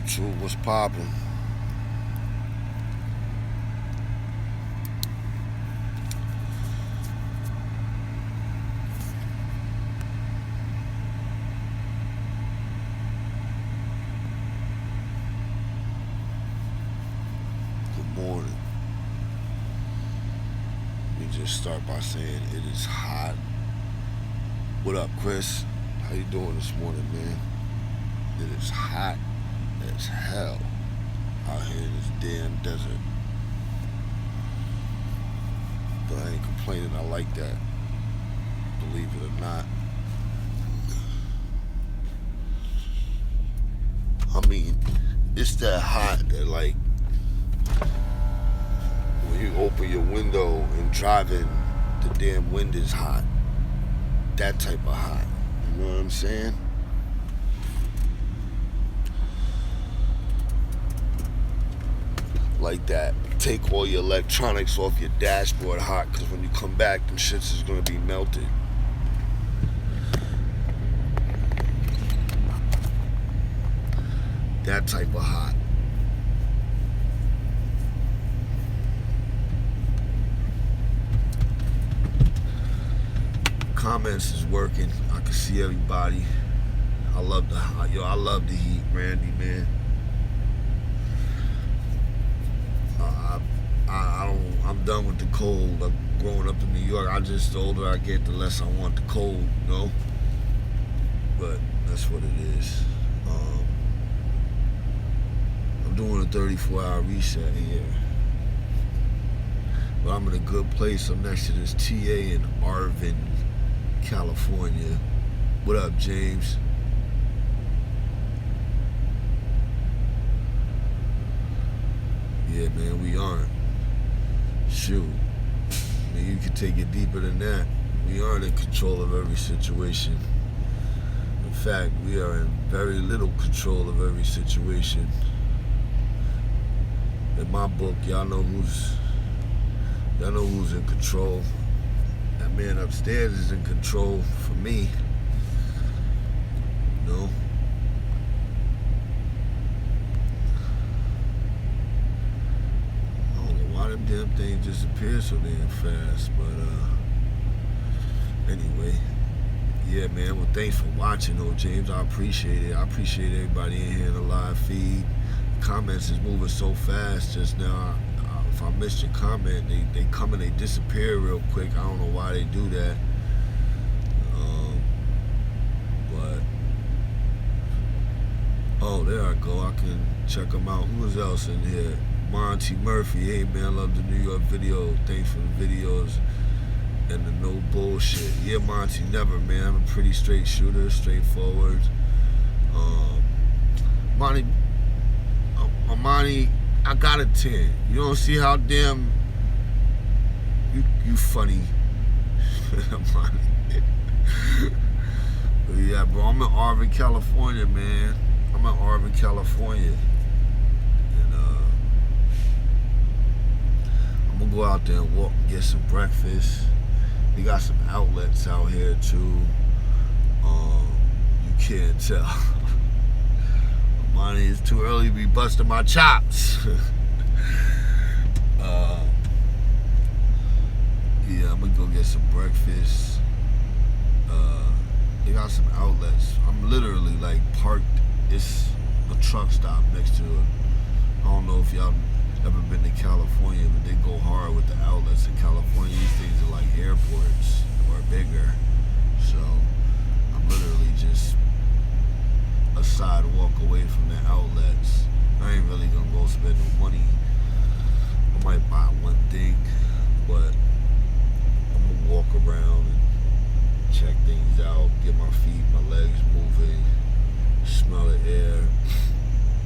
True, what's poppin'? Good morning. Let me just start by saying it is hot. What up, Chris? How you doing this morning, man? It is hot as hell out here in this damn desert. But I ain't complaining, I like that. Believe it or not. I mean, it's that hot that like when you open your window and driving, the damn wind is hot. That type of hot. You know what I'm saying? Like that. Take all your electronics off your dashboard hot, because when you come back, them shits is gonna be melted. That type of hot. Comments is working. I can see everybody. I love the hot. Yo, I love the heat, Randy, man. I'm done with the cold. Growing up in New York, the older I get, the less I want the cold, you know? But that's what it is. I'm doing a 34-hour reset here. But I'm in a good place. I'm next to this TA in Arvin, California. What up, James? Yeah, man, we aren't. Shoot. I mean, you can take it deeper than that. We aren't in control of every situation. In fact, we are in very little control of every situation. In my book, y'all know who's in control. That man upstairs is in control for me. You know? Them damn things disappear so damn fast, but anyway, yeah, man. Well, thanks for watching, though, James. I appreciate it. I appreciate everybody in here in the live feed. Comments is moving so fast just now. If I missed your comment, they come and they disappear real quick. I don't know why they do that. But oh, there I go. I can check them out. Who's else in here? Monty Murphy, hey man, love the New York video. Thanks for the videos and the no bullshit. Yeah, Monty, never, man. I'm a pretty straight shooter, straightforward. Monty, I got a 10. You don't see how damn you funny, Monty. But yeah, bro, I'm in Arvin, California, man. I'm in Arvin, California. I'm gonna go out there and walk and get some breakfast. We got some outlets out here too. You can't tell. Money, it's too early to be busting my chops. Yeah, I'm gonna go get some breakfast. They got some outlets. I'm literally like parked. It's a truck stop next to it. I don't know if y'all ever been to California, but they go hard with the outlets in California. These things are like airports or bigger. So I'm literally just a sidewalk away from the outlets. I ain't really gonna go spend no money. I might buy one thing, but I'm gonna walk around and check things out, get my feet, my legs moving, smell the air,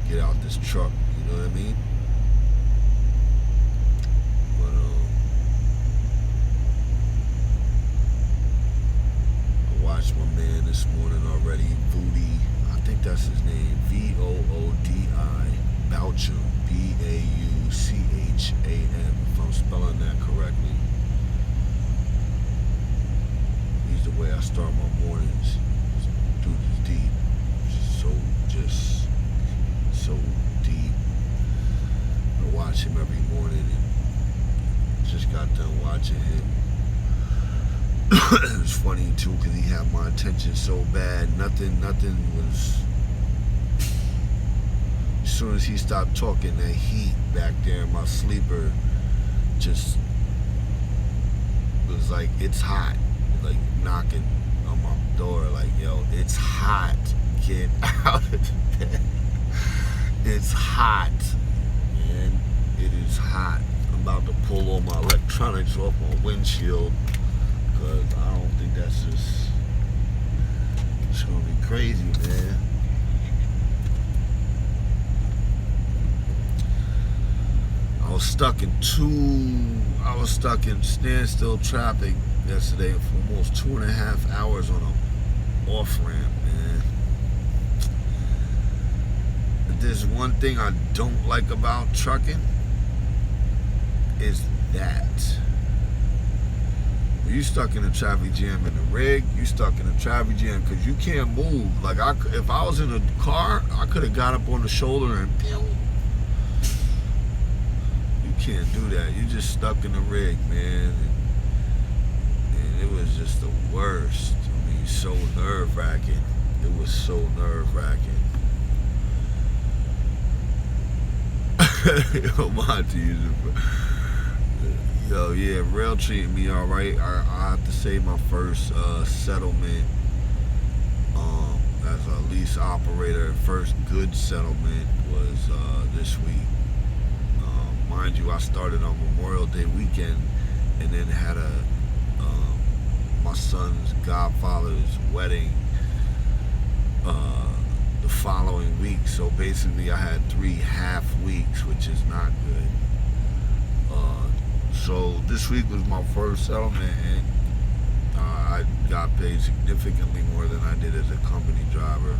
get out this truck, you know what I mean? Watched my man this morning already, Voody. I think that's his name, Voodi, Boucham, Baucham, if I'm spelling that correctly. He's the way I start my mornings. Dude is deep. So watch him every morning, and just got done watching him. It was funny too because he had my attention so bad. Nothing was. As soon as he stopped talking, that heat back there in my sleeper just was like, it's hot. Like knocking on my door, like, yo, it's hot. Get out of the bed. It's hot, man. It is hot. I'm about to pull all my electronics off my windshield because I don't think that's just. It's gonna be crazy, man. I was stuck in standstill traffic yesterday for almost 2.5 hours on a off ramp, man. If there's one thing I don't like about trucking, is that when you stuck in a traffic jam in the rig, you stuck in a traffic jam because you can't move. Like if I was in a car, I could have got up on the shoulder and pew. You can't do that. You just stuck in the rig, man. And it was just the worst. I mean, so nerve-wracking. It was so nerve-wracking. Yo, Monty, yo, yeah, rail treating me all right. I have to say my first settlement as a lease operator, first good settlement was this week. Mind you, I started on Memorial Day weekend and then had my son's godfather's wedding the following week. So basically I had 3 half weeks, which is not good. So this week was my first settlement, and I got paid significantly more than I did as a company driver.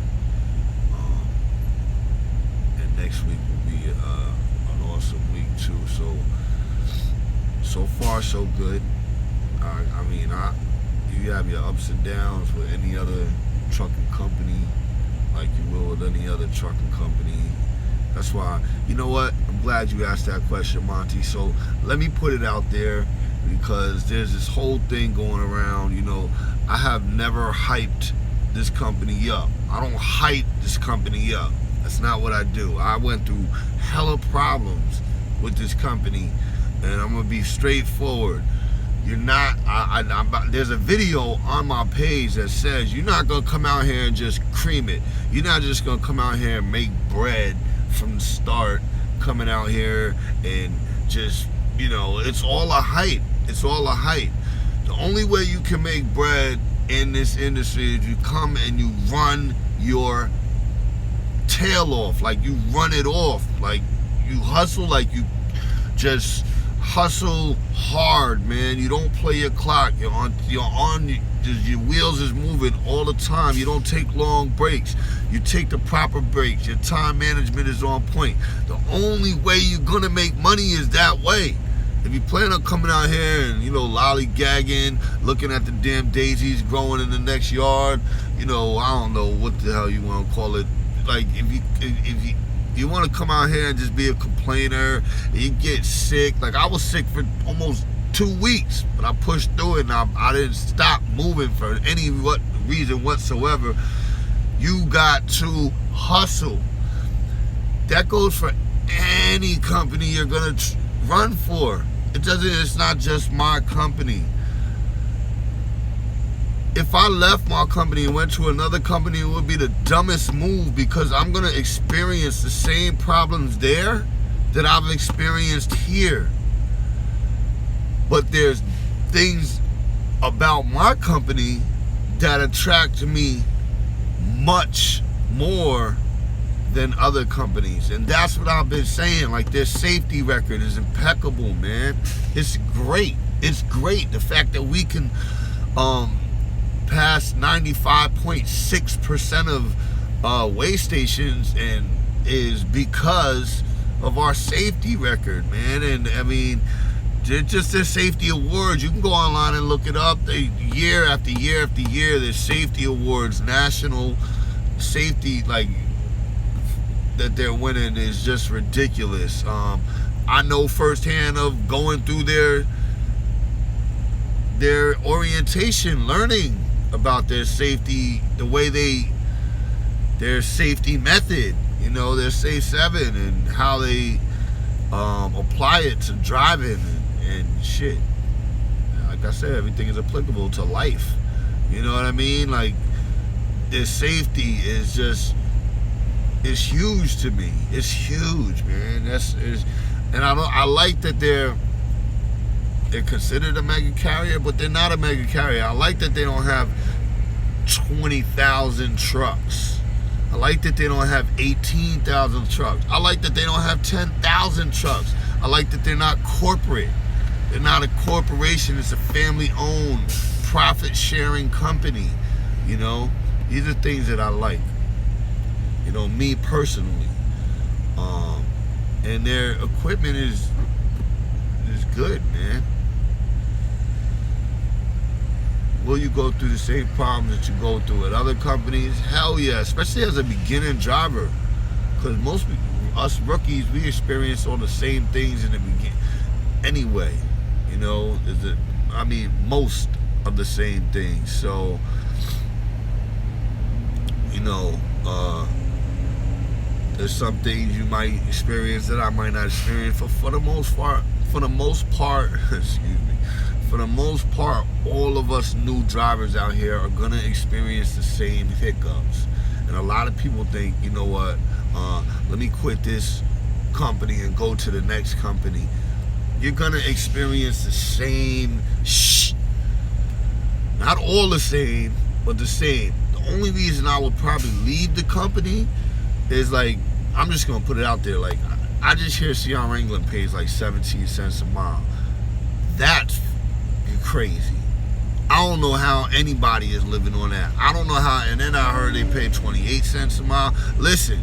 And next week will be an awesome week too. So far so good. I mean, you have your ups and downs with any other trucking company, like you will with any other trucking company. That's why, you know what? I'm glad you asked that question, Monty. So let me put it out there, because there's this whole thing going around. You know, I have never hyped this company up. I don't hype this company up. That's not what I do. I went through hella problems with this company, and I'm gonna be straightforward. You're not. There's a video on my page that says you're not gonna come out here and just cream it. You're not just gonna come out here and make bread from the start, coming out here and just, you know, it's all a hype. It's all a hype. The only way you can make bread in this industry is you come and you run your tail off, like you run it off, like you hustle, like you just hustle hard, man. You don't play your clock. Your wheels is moving all the time. You don't take long breaks. You take the proper breaks. Your time management is on point. The only way you're gonna make money is that way. If you plan on coming out here and, you know, lollygagging, looking at the damn daisies growing in the next yard, you know, I don't know what the hell you want to call it. Like, if you want to come out here and just be a complainer, and you get sick. Like, I was sick for almost 2 weeks, but I pushed through it, and I didn't stop moving for any reason whatsoever. You got to hustle. That goes for any company you're gonna run for. It's not just my company. If I left my company and went to another company, it would be the dumbest move, because I'm going to experience the same problems there that I've experienced here. But there's things about my company that attract me much more than other companies. And that's what I've been saying. Like, their safety record is impeccable, man. It's great. It's great. The fact that we can pass 95.6% of way stations and is because of our safety record, man. And I mean, just their safety awards, you can go online and look it up. Year after year after year, there's safety awards, national safety, like, that they're winning is just ridiculous. I know firsthand of going through their orientation, learning about their safety, the way their safety method, their Safe 7, and how they apply it to driving and shit. Like I said, everything is applicable to life. You know what I mean? Like, their safety is it's huge to me. It's huge, man. And I like that they're considered a mega carrier, but they're not a mega carrier. I like that they don't have 20,000 trucks. I like that they don't have 18,000 trucks. I like that they don't have 10,000 trucks. I like that they're not corporate. They're not a corporation. It's a family-owned, profit-sharing company. These are things that I like. Me personally. And their equipment is good, man. Will you go through the same problems that you go through at other companies? Hell yeah, especially as a beginning driver. Because most people, us rookies, we experience all the same things in the beginning. Anyway, most of the same things. So, there's some things you might experience that I might not experience. For the most part, excuse me. For the most part, all of us new drivers out here are gonna experience the same hiccups. And a lot of people think, let me quit this company and go to the next company. You're gonna experience the same not all the same, but the same. The only reason I would probably leave the company is, like, I'm just gonna put it out there, like, I just hear Seattle England pays like 17 cents a mile. That's crazy. I don't know how anybody is living on that. I don't know how. And then I heard they pay 28 cents a mile. Listen,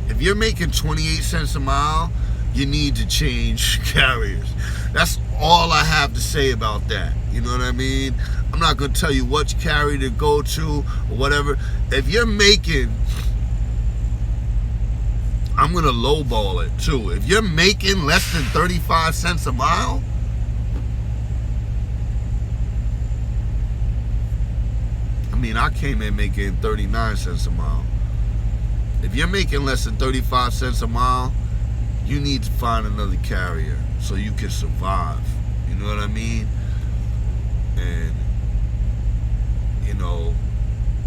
if you're making 28 cents a mile, you need to change carriers. That's all I have to say about that. You know what I mean? I'm not going to tell you which carrier to go to or whatever. If you're making, I'm going to lowball it too. If you're making less than 35 cents a mile, I came in making 39 cents a mile. If you're making less than 35 cents a mile, you need to find another carrier so you can survive. You know what I mean? And,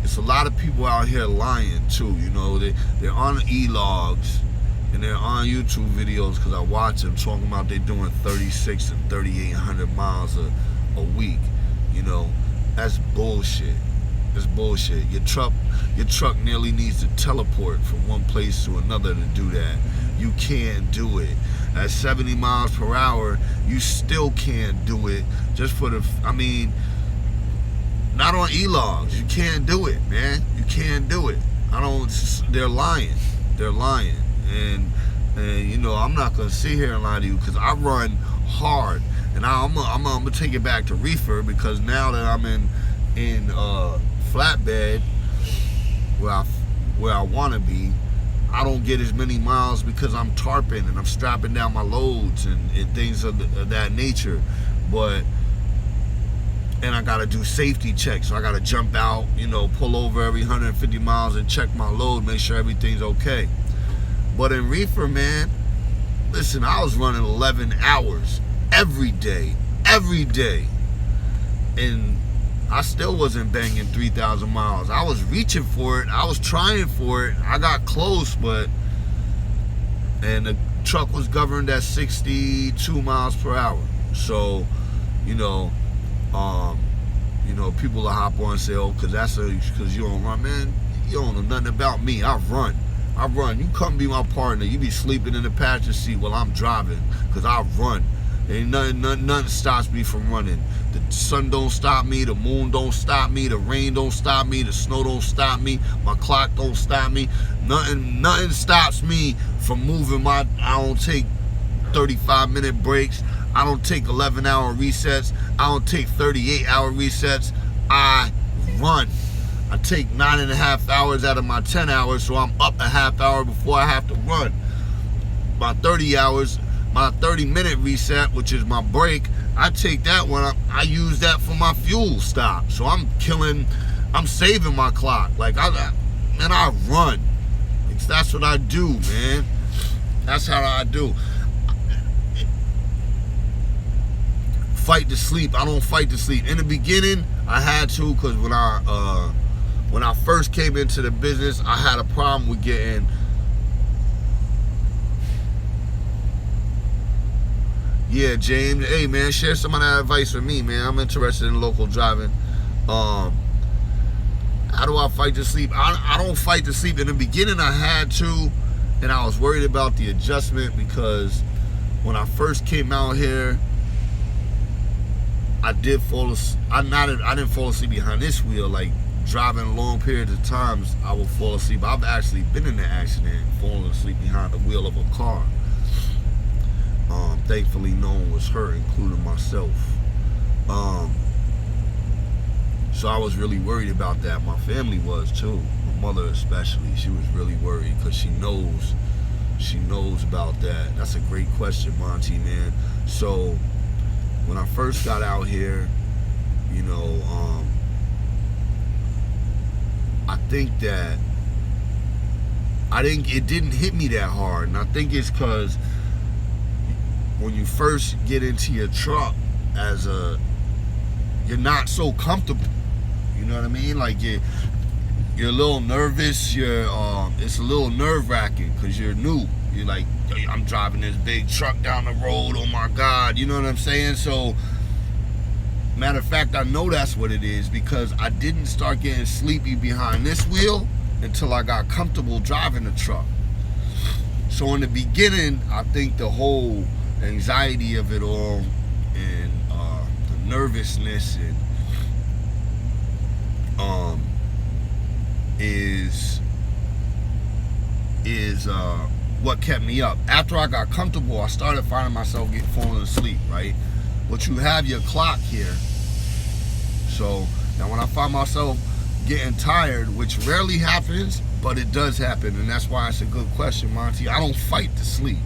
it's a lot of people out here lying too. They're on e-logs and they're on YouTube videos, because I watch them talking about they're doing 36 and 3,800 miles a week. That's bullshit. It's bullshit. Your truck nearly needs to teleport from one place to another to do that. You can't do it. At 70 miles per hour, you still can't do it. Just for not on e-logs. You can't do it, man. You can't do it. They're lying. They're lying. And I'm not going to sit here and lie to you, because I run hard. And I'm going to take it back to reefer, because now that I'm in Flatbed, where I want to be, I don't get as many miles because I'm tarping and I'm strapping down my loads and things of that nature. And I gotta do safety checks, so I gotta jump out, pull over every 150 miles and check my load, make sure everything's okay. But in reefer, man, listen, I was running 11 hours every day, and I still wasn't banging 3,000 miles. I was reaching for it. I was trying for it. I got close, and the truck was governed at 62 miles per hour. So, people will hop on and say, oh, because you don't run. Man, you don't know nothing about me. I run. You come be my partner. You be sleeping in the passenger seat while I'm driving, because I run. Ain't nothing stops me from running. The sun don't stop me, the moon don't stop me, the rain don't stop me, the snow don't stop me, my clock don't stop me. Nothing stops me from moving. I don't take 35-minute breaks. I don't take 11-hour resets. I don't take 38-hour resets. I run. I take 9.5 hours out of my 10 hours, so I'm up a half hour before I have to run. My 30 hours, my 30-minute reset, which is my break, I take that one. I use that for my fuel stop. So I'm saving my clock. Like I run. That's what I do, man. That's how I do. Fight to sleep. I don't fight to sleep. In the beginning, I had to, because when I first came into the business, I had a problem with getting. Yeah, James. Hey, man, share some of that advice with me, man. I'm interested in local driving. How do I fight to sleep? I don't fight to sleep. In the beginning, I had to, and I was worried about the adjustment, because when I first came out here, I did fall asleep. I didn't fall asleep behind this wheel. Like driving long periods of times, I would fall asleep. I've actually been in an accident, falling asleep behind the wheel of a car. Thankfully, no one was hurt, including myself. So I was really worried about that. My family was too. My mother especially. She was really worried, because she knows about that. That's a great question, Monty, man. So when I first got out here, you know, I think that it didn't hit me that hard, and I think it's because when you first get into your truck you're not so comfortable. You know what I mean? Like you're a little nervous. It's a little nerve-wracking, because you're new. You're like, I'm driving this big truck down the road. Oh my God, you know what I'm saying? So, matter of fact, I know that's what it is, because I didn't start getting sleepy behind this wheel until I got comfortable driving the truck. So in the beginning, I think the whole anxiety of it all, and the nervousness, and is what kept me up. After I got comfortable, I started finding myself falling asleep, right? But you have your clock here. So now when I find myself getting tired, which rarely happens, but it does happen, and that's why it's a good question, Monty. I don't fight to sleep.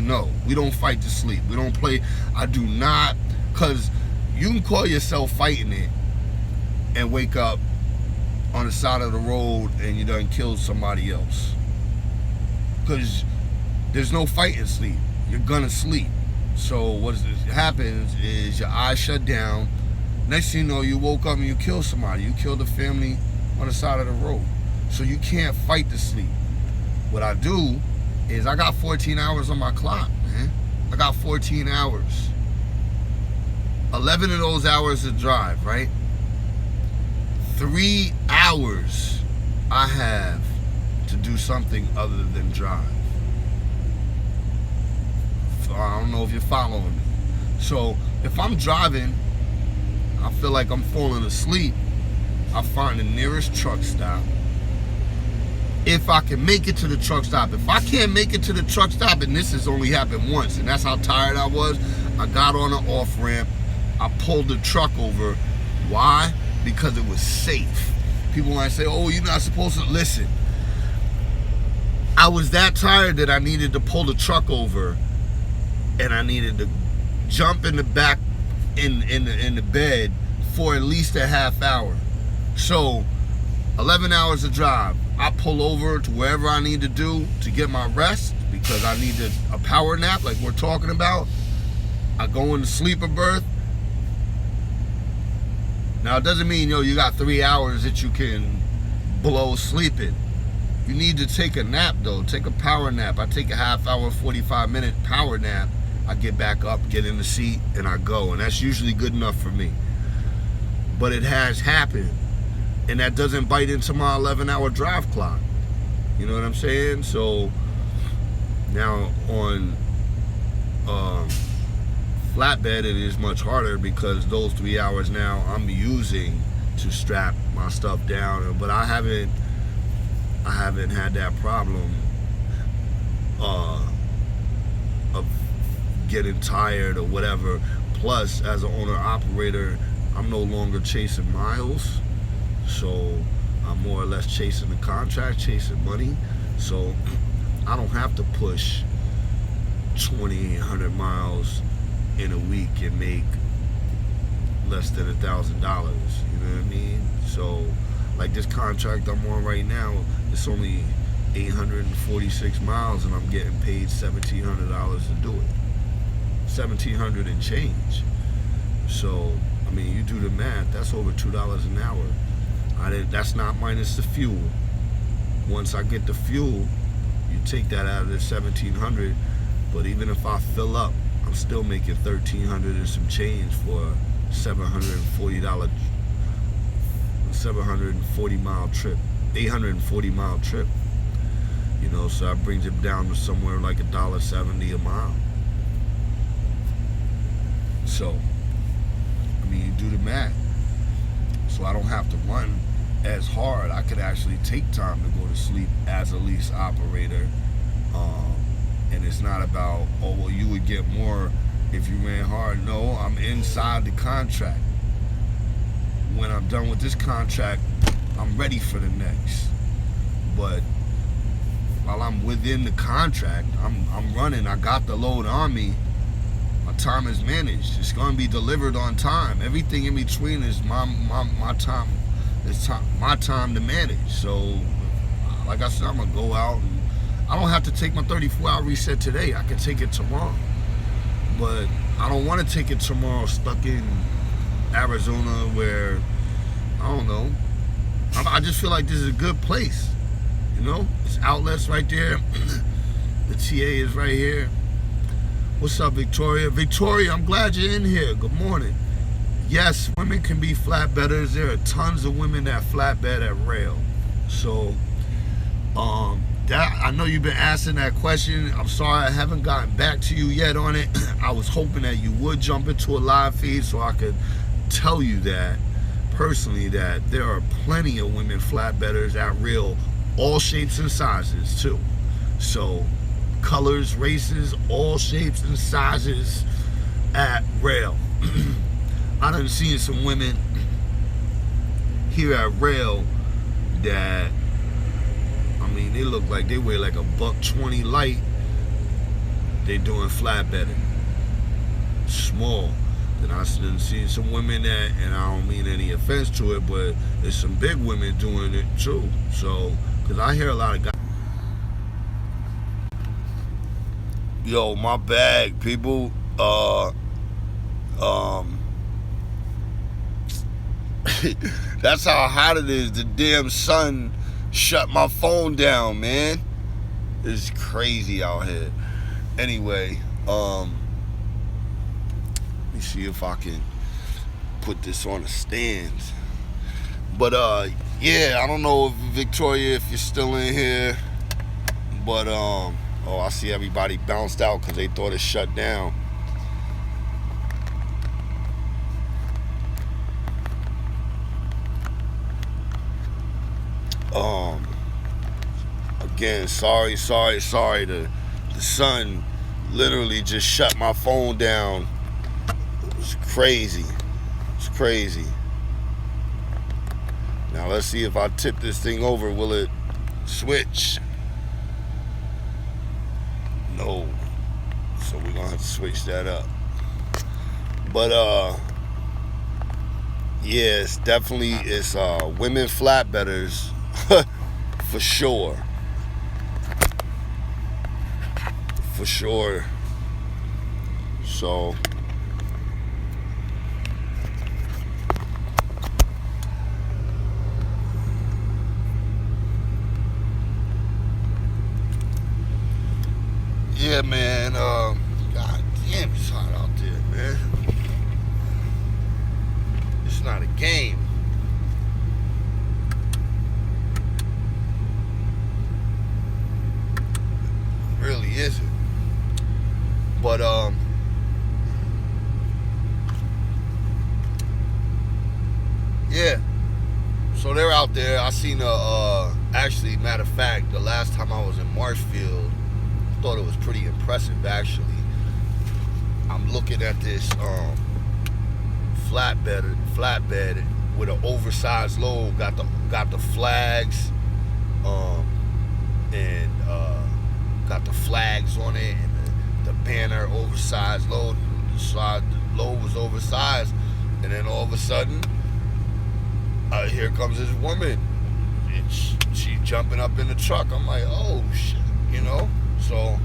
No, we don't fight to sleep. We don't play. I do not, because you can call yourself fighting it and wake up on the side of the road and you done killed somebody else. Because there's no fighting sleep. You're gonna sleep. So what happens is your eyes shut down. Next thing you know, you woke up and you killed somebody. You killed a family on the side of the road. So you can't fight to sleep. What I do is I got 14 hours on my clock, man. I got 14 hours. 11 of those hours to drive, right? 3 hours I have to do something other than drive. I don't know if you're following me. So if I'm driving, I feel like I'm falling asleep, I find the nearest truck stop. If I can make it to the truck stop. If I can't make it to the truck stop, and this has only happened once, and that's how tired I was, I got on an off-ramp, I pulled the truck over. Why? Because it was safe. People might say, oh, you're not supposed to. Listen, I was that tired that I needed to pull the truck over, and I needed to jump in the back in the bed for at least a half hour. So 11 hours of drive. I pull over to wherever I need to do to get my rest, because I need a power nap like we're talking about. I go in the sleeper berth. Now it doesn't mean, you got 3 hours that you can blow sleeping. You need to take a nap though. Take a power nap. I take a half hour, 45-minute power nap. I get back up, get in the seat, and I go. And that's usually good enough for me. But it has happened. And that doesn't bite into my 11-hour drive clock. You know what I'm saying? So now on Flatbed, it is much harder, because those 3 hours now I'm using to strap my stuff down. But I haven't had that problem of getting tired or whatever. Plus, as an owner operator, I'm no longer chasing miles. So I'm more or less chasing the contract, chasing money. So I don't have to push 2,800 miles in a week and make less than $1,000. You know what I mean? So, like this contract I'm on right now, it's only 846 miles, and I'm getting paid $1,700 to do it. 1,700 and change. So, I mean, you do the math. That's over $2 an hour. That's not minus the fuel. Once I get the fuel, you take that out of the 1,700. But even if I fill up, I'm still making 1,300 and some change for $740, 740 mile trip, 840 mile trip. You know, so that brings it down to somewhere like $1.70 a mile. So, I mean, you do the math. So I don't have to run as hard. I could actually take time to go to sleep as a lease operator. And it's not about, oh, well, you would get more if you ran hard. No, I'm inside the contract. When I'm done with this contract, I'm ready for the next. But while I'm within the contract, I'm running. I got the load on me. My time is managed. It's going to be delivered on time. Everything in between is my time. It's my time to manage. So, like I said, I'm going to go out and I don't have to take my 34-hour reset today. I can take it tomorrow. But I don't want to take it tomorrow stuck in Arizona where, I don't know. I just feel like this is a good place. You know, it's outlets right there. The TA is right here. What's up, Victoria? Victoria, I'm glad you're in here. Good morning. Yes, women can be flatbedders. There are tons of women that flatbed at rail. So, I know you've been asking that question. I'm sorry I haven't gotten back to you yet on it. I was hoping that you would jump into a live feed so I could tell you that personally, that there are plenty of women flatbedders at rail, all shapes and sizes too. So colors, races, all shapes and sizes at rail. I done seen some women here at rail that, I mean, they look like they weigh like $120 light. They doing flatbedding, small. Then I done seen some women that, and I don't mean any offense to it, but there's some big women doing it too. So, cause I hear a lot of guys. Yo, my bag, people. That's how hot it is. The damn sun shut my phone down, man. It's crazy out here. Anyway, let me see if I can put this on a stand. But yeah, I don't know if Victoria, if you're still in here. But oh, I see everybody bounced out because they thought it shut down. Again, sorry. The sun literally just shut my phone down. It was crazy. It's crazy. Now let's see if I tip this thing over, will it switch? No. So we're gonna have to switch that up. But yeah, it's definitely women flatbedders for sure. For sure. So yeah, man, god damn, it's hot out there, man. It's not a game. It really isn't. But yeah. So they're out there. I seen actually, matter of fact, the last time I was in Marshfield, I thought it was pretty impressive actually. I'm looking at this flatbed with an oversized load, got the flags, and got the flags on it, and the banner, oversized load. The load was oversized, and then all of a sudden, here comes this woman. And she's jumping up in the truck. I'm like, oh shit, you know. So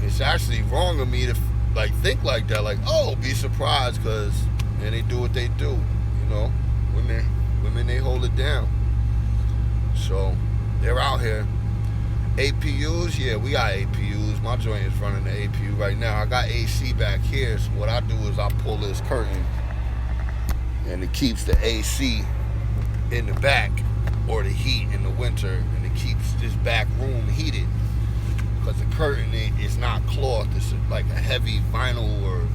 it's actually wrong of me to like think like that. Like, oh, be surprised, because and they do what they do. You know, women they hold it down. So they're out here. APUs, yeah, we got APUs. My joint is running the APU right now. I got AC back here, so what I do is I pull this curtain, and it keeps the AC in the back, or the heat in the winter, and it keeps this back room heated. Because the curtain is not cloth, it's like a heavy vinyl, or,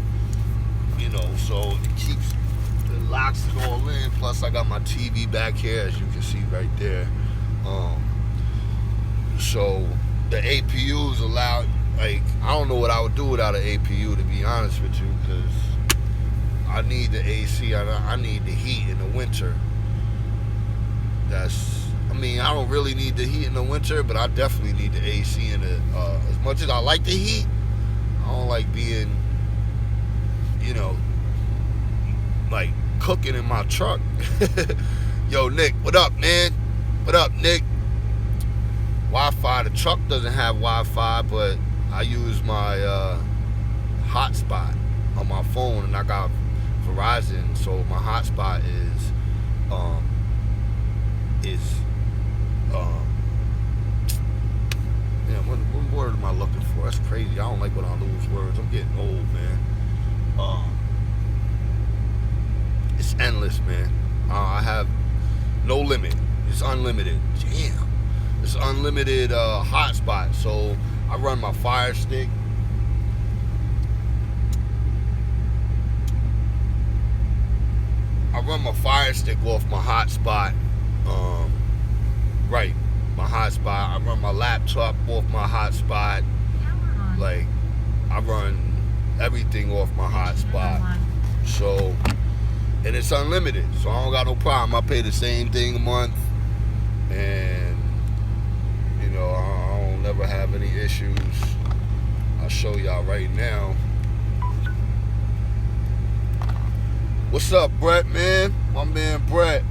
you know, so it locks it all in. Plus I got my TV back here, as you can see right there. So the APUs allow, like, I don't know what I would do without an APU, to be honest with you, because I need the AC, I need the heat in the winter. I don't really need the heat in the winter, but I definitely need the AC in it. As much as I like the heat, I don't like being, you know, like cooking in my truck. Yo, Nick, what up, man? What up, Nick? Wi-Fi, the truck doesn't have Wi-Fi, but I use my hotspot on my phone, and I got Verizon, so my hotspot is what word am I looking for? That's crazy. I don't like when I lose words. I'm getting old, man. It's endless, man. I have no limit. It's unlimited. Damn. It's unlimited hotspot. So I run my Fire Stick. I run my Fire Stick off my hotspot. Right, my hotspot. I run my laptop off my hotspot. Like, I run everything off my hotspot. So, and it's unlimited. So I don't got no problem. I pay the same thing a month, and you know, I don't never have any issues. I'll show y'all right now. What's up, Brett, man? My man, Brett.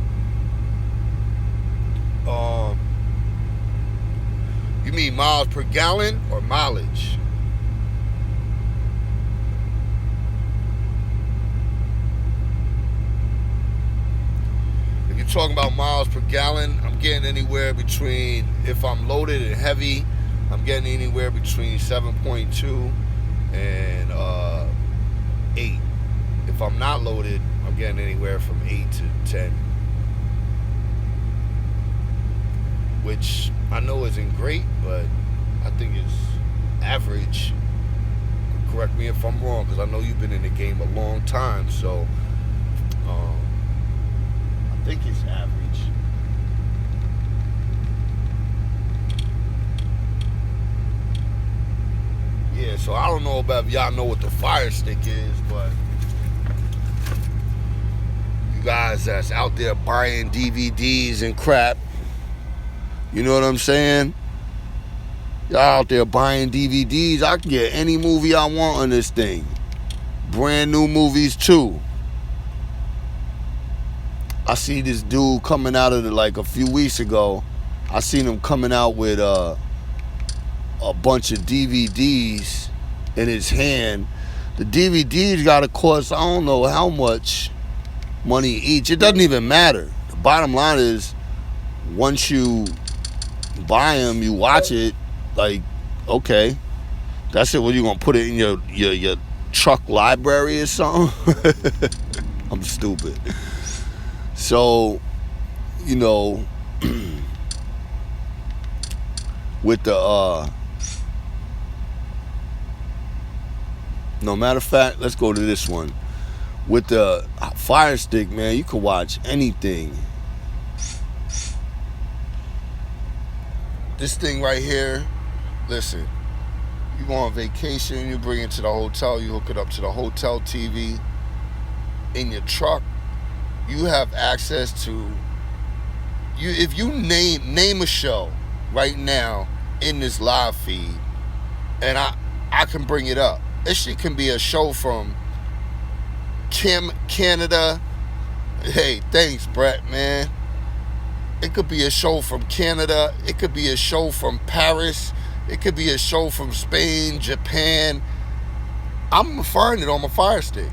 You mean miles per gallon or mileage? If you're talking about miles per gallon, I'm getting anywhere between, if I'm loaded and heavy, I'm getting anywhere between 7.2 and 8. If I'm not loaded, I'm getting anywhere from 8 to 10. Which I know isn't great, but I think it's average. Correct me if I'm wrong, because I know you've been in the game a long time, so I think it's average. Yeah, so I don't know about if y'all know what the Fire Stick is, but you guys that's out there buying DVDs and crap, you know what I'm saying? Y'all out there buying DVDs. I can get any movie I want on this thing. Brand new movies too. I see this dude coming out of like a few weeks ago. I seen him coming out with a bunch of DVDs in his hand. The DVDs gotta cost, I don't know how much money each. It doesn't even matter. The bottom line is, once you buy them, you watch it, like, okay, that's it. What, you gonna put it in your truck library or something? I'm stupid. So, you know, with the no, matter of fact, let's go to this one. With the Fire Stick, man, you can watch anything. This thing right here, listen, you go on vacation, you bring it to the hotel, you hook it up to the hotel TV. In your truck, you have access to, if you name a show right now in this live feed, and I can bring it up. This shit can be a show from Canada. Hey, thanks, Brett, man. It could be a show from Canada. It could be a show from Paris. It could be a show from Spain, Japan. I'm gonna find it on my Fire Stick.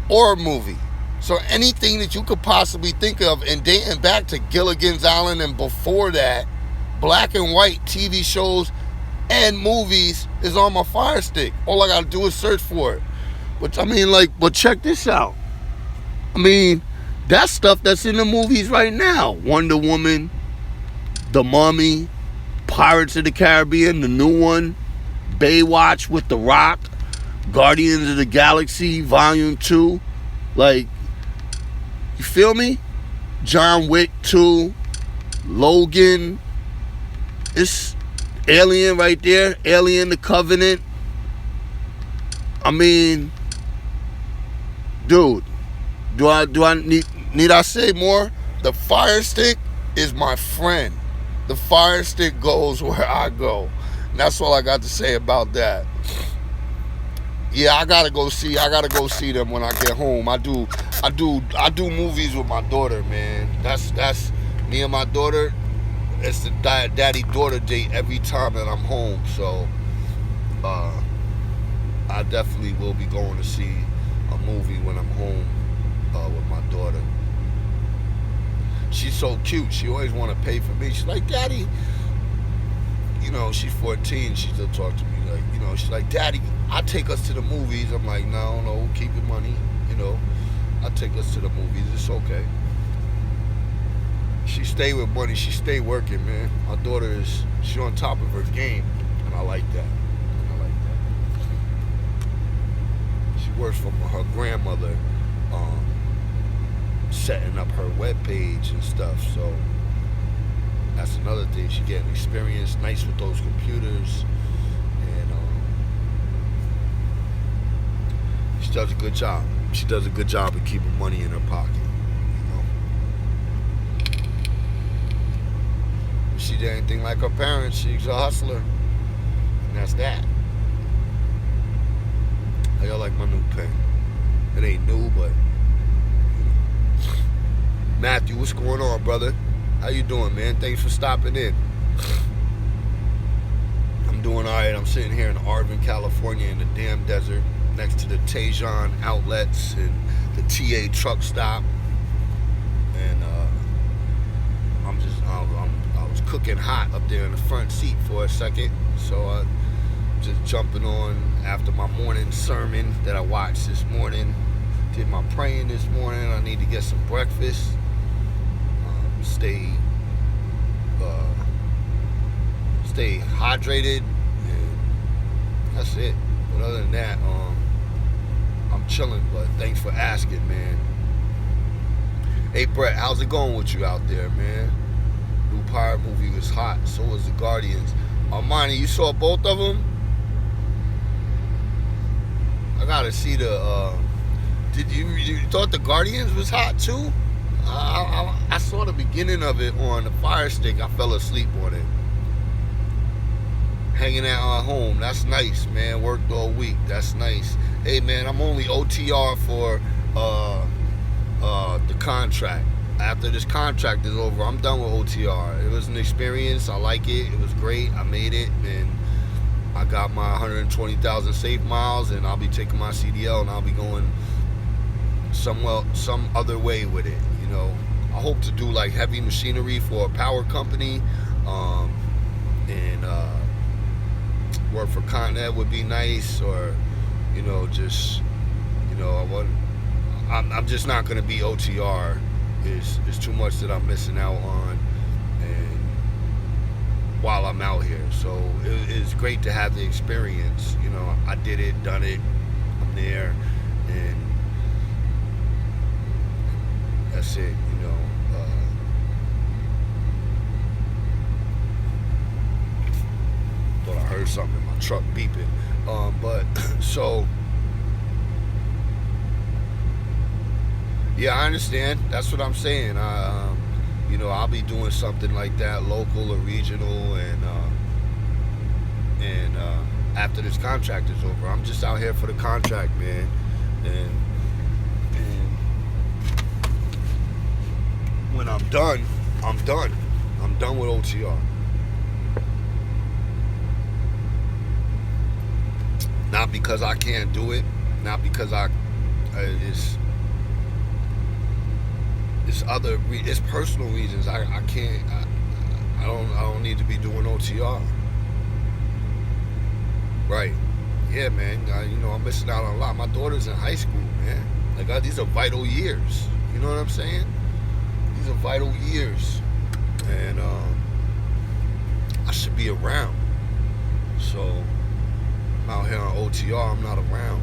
Or a movie. So anything that you could possibly think of, and dating back to Gilligan's Island and before that, black and white TV shows and movies is on my Fire Stick. All I gotta do is search for it. But I mean, like, but check this out. I mean, that's stuff that's in the movies right now. Wonder Woman, The Mummy, Pirates of the Caribbean, the new one, Baywatch with The Rock, Guardians of the Galaxy Volume 2. Like, you feel me? John Wick 2, Logan. It's Alien right there. Alien the Covenant. I mean, dude, do I need I say more? The Fire Stick is my friend. The Fire Stick goes where I go. And that's all I got to say about that. Yeah, I gotta go see them when I get home. I do movies with my daughter, man. That's me and my daughter. It's the daddy-daughter date every time that I'm home. So I definitely will be going to see a movie when I'm home with my daughter. She's so cute. She always want to pay for me. She's like, Daddy, you know, she's 14. She still talks to me like, you know, she's like, Daddy, I take us to the movies. I'm like, no, keep your money. You know, I take us to the movies. It's okay. She stay with money. She stay working, man. My daughter she's on top of her game, and I like that. She works for her grandmother, setting up her webpage and stuff. So that's another thing. She getting experience, nice with those computers, and she does a good job. She does a good job of keeping money in her pocket. She did anything like her parents. She's a hustler, and that's that. How y'all like my new pen? It ain't new, but Matthew, what's going on, brother? How you doing, man? Thanks for stopping in. I'm doing all right. I'm sitting here in Arvin, California, in the damn desert, next to the Tejon outlets and the TA truck stop, and I was cooking hot up there in the front seat for a second, so I just jumping on after my morning sermon that I watched this morning. Did my praying this morning. I need to get some breakfast. Stay hydrated, and that's it. But other than that, I'm chilling. But thanks for asking, man. Hey Brett, how's it going with you out there, man? New pirate movie was hot. So was the Guardians. Armani, you saw both of them? I gotta see the. Did you thought the Guardians was hot too? I saw the beginning of it on the Fire Stick. I fell asleep on it. Hanging out at home. That's nice, man. Worked all week. That's nice. Hey, man, I'm only OTR for the contract. After this contract is over, I'm done with OTR. It was an experience. I like it. It was great. I made it, and I got my 120,000 safe miles, and I'll be taking my CDL, and I'll be going some other way with it. You know, I hope to do like heavy machinery for a power company, and work for Continental would be nice, or you know, just I'm just not going to be OTR. It's too much that I'm missing out on, and while I'm out here, so it's great to have the experience. You know, I did it, done it. I'm there, and that's it. You know, thought I heard something in my truck beeping, but so. Yeah, I understand. That's what I'm saying. I'll be doing something like that, local or regional, and after this contract is over. I'm just out here for the contract, man. And when I'm done, I'm done. I'm done with OTR. Not because I can't do it, not because it's personal reasons. I can't. I don't need to be doing OTR. Right. Yeah, man. I'm missing out on a lot. My daughter's in high school, man. Like, these are vital years. You know what I'm saying? These are vital years. And I should be around. So, I'm out here on OTR. I'm not around.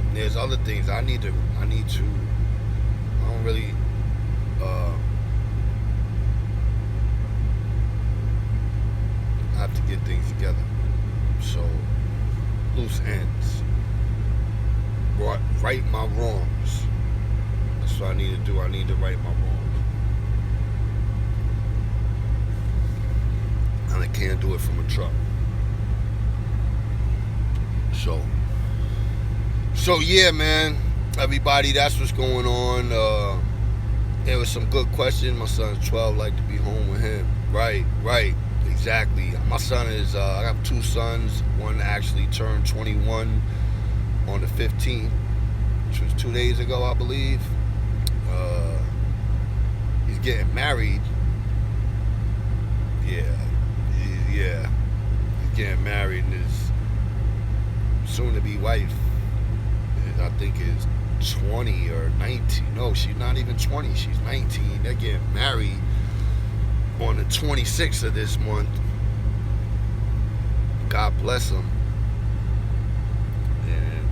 And there's other things I need to. I don't really. Have to get things together. So, loose ends. Right my wrongs. That's what I need to do. I need to right my wrongs. And I can't do it from a truck. So yeah, man. Everybody, that's what's going on. There was some good questions. My son's 12, like to be home with him. Right. Exactly. My son is, I have two sons. One actually turned 21 on the 15th, which was 2 days ago, I believe. He's getting married. Yeah. He's getting married, and his soon-to-be wife, I think, is 20 or 19. No, she's not even 20. She's 19. They're getting married on the 26th of this month. God bless them. And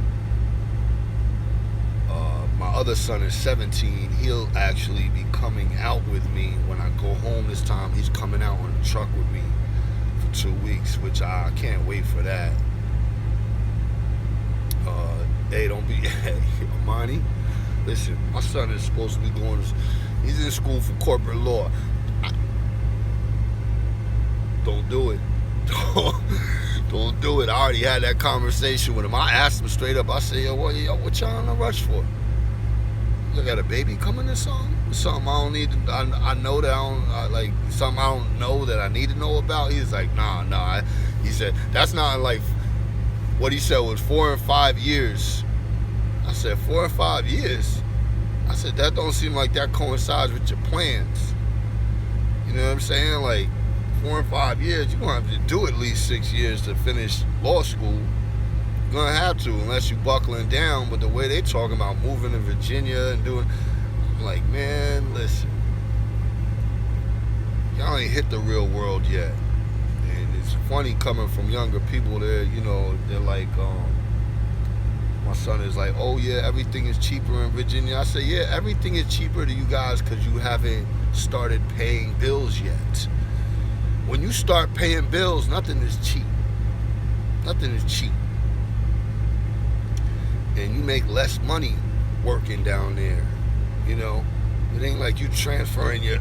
my other son is 17. He'll actually be coming out with me when I go home this time. He's coming out on the truck with me for 2 weeks, which I can't wait for that. Hey, don't be... Hey, Amani, listen, my son is supposed to be going... He's in school for corporate law. Don't do it. Don't do it. I already had that conversation with him. I asked him straight up. I said, yo, what y'all in a rush for? You got a baby coming or something? Something I don't need to... I know that something I don't know that I need to know about? He's like, nah. He said, that's not like... What he said was 4 and 5 years. I said, 4 and 5 years? I said, that don't seem like that coincides with your plans. You know what I'm saying? Like, 4 and 5 years, you're going to have to do at least 6 years to finish law school. You're going to have to, unless you're buckling down. But the way they talking about moving to Virginia and doing... I'm like, man, listen. Y'all ain't hit the real world yet. It's funny coming from younger people there, they're like, my son is like, oh yeah, everything is cheaper in Virginia. I say, yeah, everything is cheaper to you guys because you haven't started paying bills yet. When you start paying bills, nothing is cheap. Nothing is cheap. And you make less money working down there, It ain't like you transferring your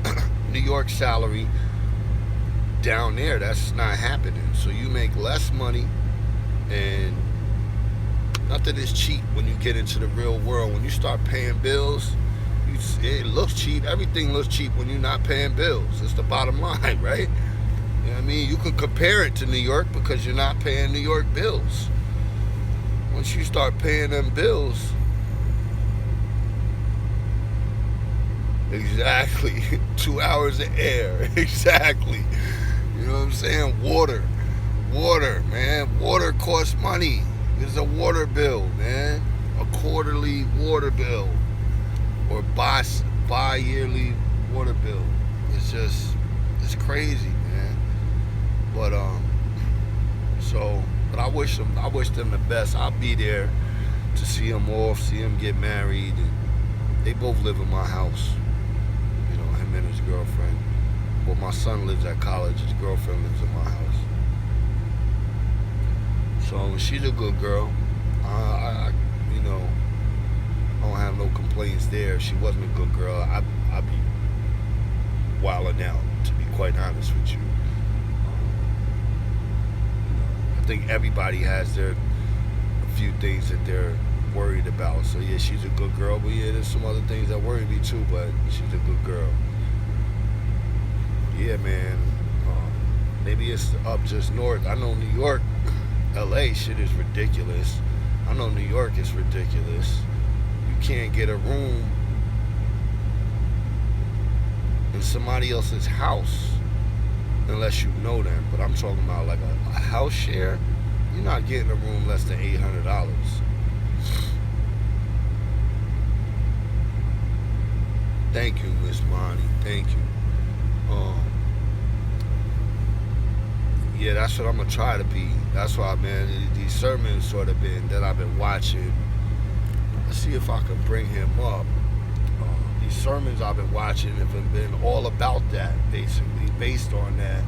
New York salary down there. That's not happening. So you make less money, and nothing is cheap when you get into the real world. When you start paying bills, it looks cheap. Everything looks cheap when you're not paying bills. It's the bottom line, right? You know what I mean? You can compare it to New York because you're not paying New York bills. Once you start paying them bills, exactly, 2 hours of air, exactly. You know what I'm saying? Water, man. Water costs money. There's a water bill, man. A quarterly water bill, or bi-yearly water bill. It's crazy, man. But I wish them the best. I'll be there to see them off, see them get married, and they both live in my house. Him and his girlfriend. Well, my son lives at college. His girlfriend lives in my house. So she's a good girl. I don't have no complaints there. If she wasn't a good girl, I'd be wilding out, to be quite honest with you. think everybody has a few things that they're worried about. So yeah, she's a good girl, but yeah, there's some other things that worry me too. But she's a good girl. Yeah, man. Maybe it's up just north. I know New York, L.A. shit is ridiculous. I know New York is ridiculous. You can't get a room in somebody else's house unless you know them. But I'm talking about like a house share. You're not getting a room less than $800. Thank you, Miss Monty. Thank you. Yeah, that's what I'm gonna try to be. That's why, man, these sermons sort of been that I've been watching. Let's see if I can bring him up. These sermons I've been watching have been all about that, basically, based on that.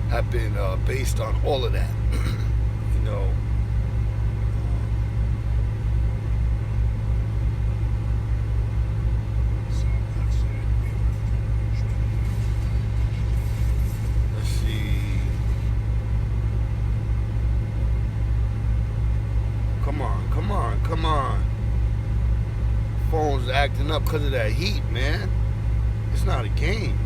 Have been based on all of that, you know. Let's see. Come on, come on, come on. Phone's acting up because of that heat, man. It's not a game.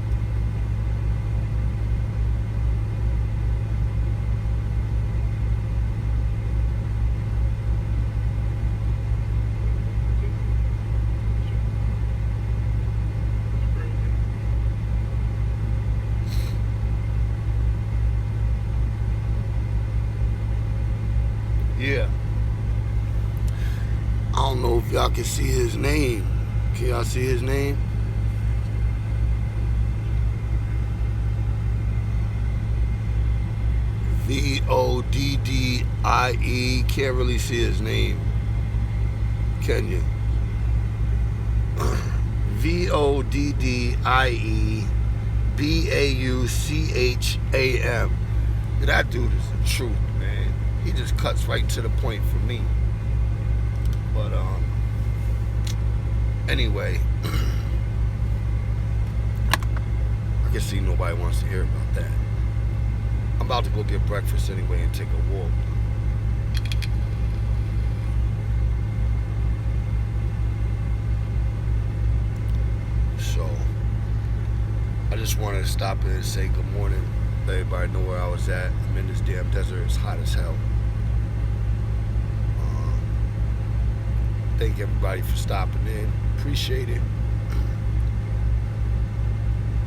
Yeah. I don't know if y'all can see his name. Can y'all see his name? Voddie. Can't really see his name. Can you? Voddie Baucham. That dude is the truth, man. He just cuts right to the point for me. But anyway, I can see nobody wants to hear about that. I'm about to go get breakfast anyway and take a walk. So I just wanted to stop in and say good morning. Let everybody know where I was at. I'm in this damn desert. It's hot as hell. Thank everybody for stopping in. Appreciate it.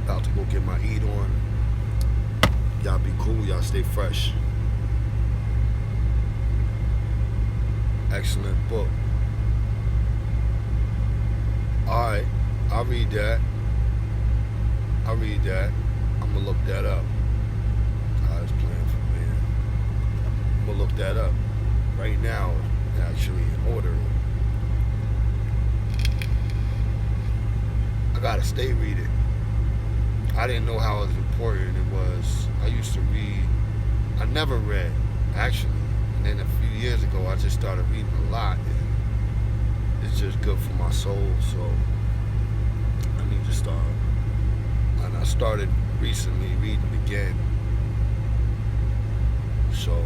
About to go get my eat on. Y'all be cool. Y'all stay fresh. Excellent book. Alright. I'll read that. I'm going to look that up. I was playing for me. I'm going to look that up. Right now, actually, in order. I gotta stay reading. I didn't know how important it was. I used to read. I never read, actually. And then a few years ago, I just started reading a lot. And it's just good for my soul, so I need to start. And I started recently reading again. So,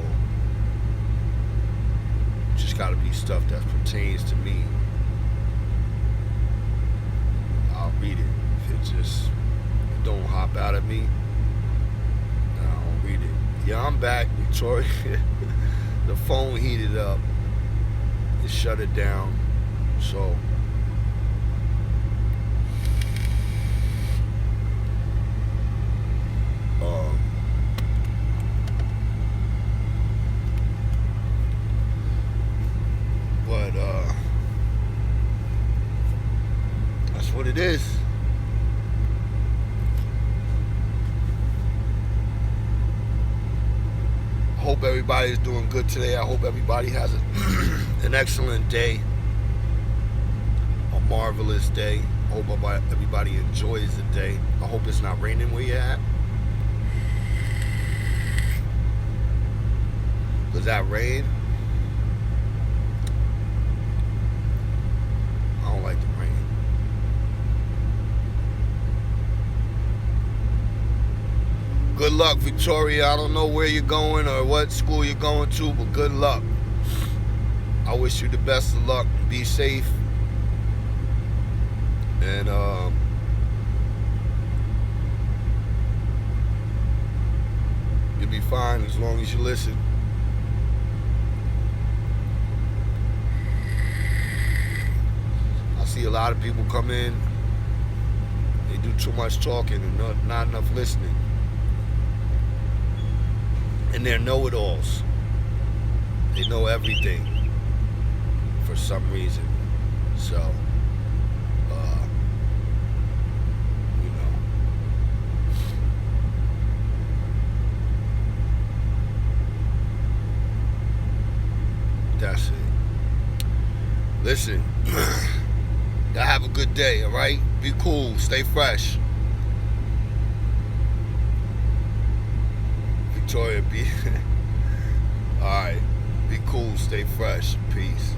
just gotta be stuff that pertains to me. I'll read it. If it don't hop out at me, I don't read it. Yeah, I'm back, Victoria. The phone heated up. It shut it down. So that's what it is. Hope everybody's doing good today. I hope everybody has an excellent day, a marvelous day. I hope everybody enjoys the day. I hope it's not raining where you're at. Does that rain? Good luck, Victoria. I don't know where you're going or what school you're going to, but good luck. I wish you the best of luck. Be safe. And you'll be fine as long as you listen. I see a lot of people come in. They do too much talking and not enough listening. And they're know-it-alls. They know everything for some reason. So, you know. That's it. Listen, y'all have a good day, all right? Be cool. Stay fresh. Victoria, be... all right. Be cool. Stay fresh. Peace.